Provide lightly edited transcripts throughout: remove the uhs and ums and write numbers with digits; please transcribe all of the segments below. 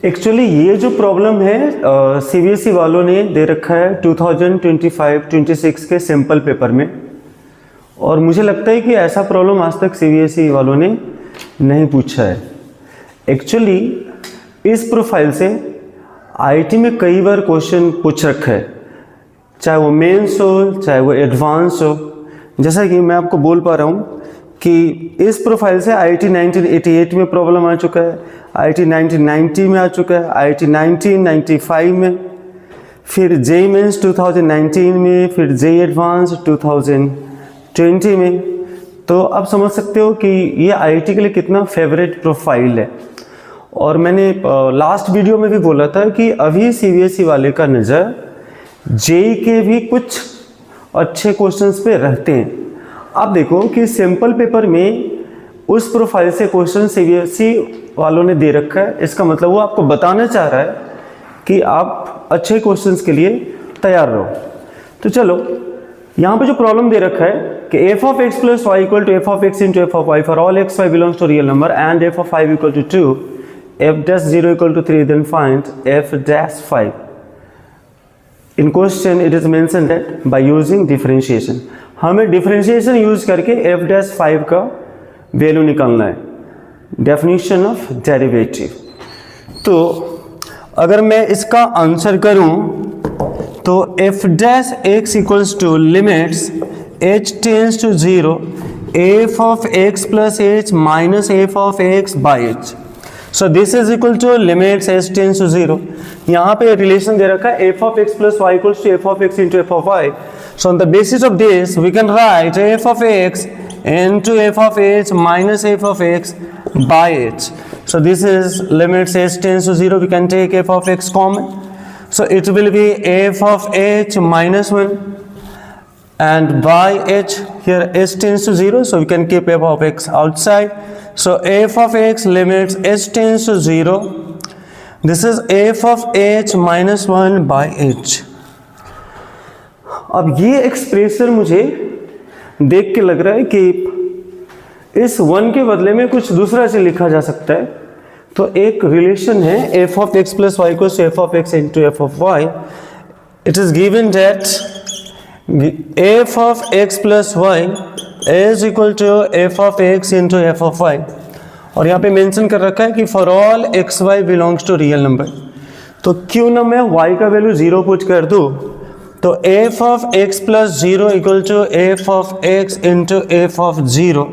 Actually ये जो problem है सीबीएसई वालों ने दे रखा है 2025-26 के सिंपल पेपर में, और मुझे लगता है कि ऐसा प्रॉब्लम आज तक सीबीएसई वालों ने नहीं पूछा है। एक्चुअली इस प्रोफाइल से आईआईटी में कई बार क्वेश्चन पूछ रखा है, चाहे वो मेंस हो चाहे वो एडवांस हो। जैसा कि मैं आपको बोल पा रहा हूँ कि इस प्रोफाइल से आईआईटी 1988 में प्रॉब्लम आ चुका है, आईआईटी 1990 में आ चुका है, आईआईटी 1995 में, फिर जेईई मेंस 2019 में, फिर जेईई एडवांस 2020 में। तो आप समझ सकते हो कि ये आईआईटी के लिए कितना फेवरेट प्रोफाइल है। और मैंने लास्ट वीडियो में भी बोला था कि अभी सीबीएसई वाले का नज़र जेईई के भी कुछ अच्छे क्वेश्चंस पे रहते हैं। आप देखो कि सिंपल पेपर में उस प्रोफाइल से क्वेश्चन सीबीएसई वालों ने दे रखा है, इसका मतलब वो आपको बताना चाह रहा है कि आप अच्छे क्वेश्चंस के लिए तैयार रहो। तो चलो, यहाँ पे जो प्रॉब्लम दे रखा है कि f of x plus y equal to f of x into f of y for all x y belongs to real number and f of 5 equal to 2, f dash 0 equal to 3, then find f dash 5. In question it is mentioned that by using differentiation, हमें differentiation use करके f dash 5 का value निकालना है, definition of derivative. तो अगर मैं इसका answer करूं तो f dash x equals to limits h tends to 0 f of x plus h minus f of x by h. So this is equal to limits h tends to 0. यहाँ पे relation दे रखा है f of x plus y equals to f of x into f of y. So on the basis of this we can write f of x into f of h minus f of x by h. So this is limits h tends to 0. We can take f of x common. So it will be f of h minus 1 and by h, here h tends to 0, so we can keep f of x outside. So f of x limits h tends to 0. This is f of h minus 1 by h. अब ये expression मुझे देख के लग रहा है कि इस 1 के बदले में कुछ दूसरा से लिखा जा सकता है। तो एक रिलेशन है f of x plus y equals to f of x into f of y. It is given that f of x plus y is equal to f of x into f of y. और यहाँ पे mention कर रखा है कि for all X Y belongs to real number. तो क्यों ना मैं y का वैल्यू 0 पुट कर दूँ, तो f of x plus 0 equal to f of x into f of 0.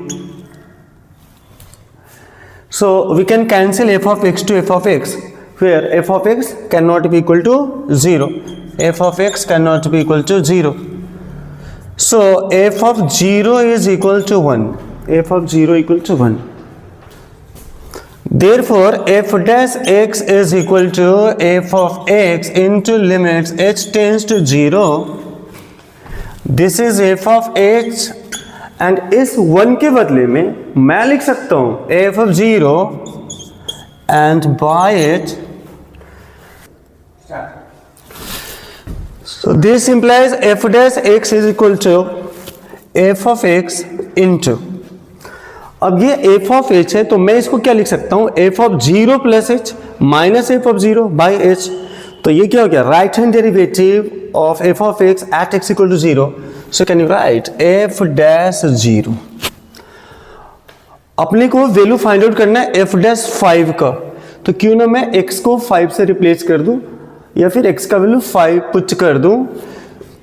So we can cancel f of x to f of x, where f of x cannot be equal to 0. f of x cannot be equal to 0. So f of 0 is equal to 1. f of 0 equal to 1. Therefore f dash x is equal to f of x into limits h tends to 0. This is f of h, and इस 1 के बदले में मैं लिख सकता हूँ f of 0 and by it. So this implies f dash x is equal to f of x into, अब ये f of h है तो मैं इसको क्या लिख सकता हूँ, f of 0 plus h minus f of 0 by h. तो ये क्या हो गया, right hand derivative of f of x at x equal to 0. So can you right f dash 0. अपने को वैल्यू फाइंड आउट करना है f dash 5 का, तो क्यों ना मैं x को 5 से रिप्लेस कर दूं या फिर x का वैल्यू 5 पुट कर दूं.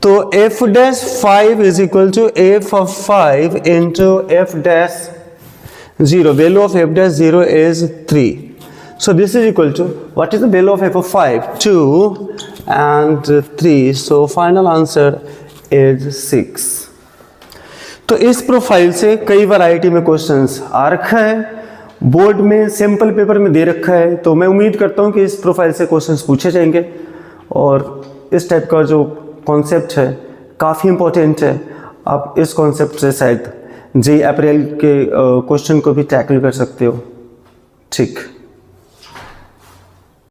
तो f dash 5 is equal to f of 5 into f dash 0. Value of f dash 0 is 3. So this is equal to, what is the value of f of 5? 2 and 3. So final answer is 6. तो इस profile से कई variety में questions आ रखा है, board में simple paper में दे रखा है। तो मैं उम्मीद करता हूँ कि इस प्रोफाइल से क्वेश्चंस पूछे जाएंगे और इस टाइप का जो कॉन्सेप्ट है काफ़ी इम्पोर्टेंट है। आप इस कॉन्सेप्ट से शायद जेईई अप्रैल के क्वेश्चन को भी टैकल कर सकते हो। ठीक।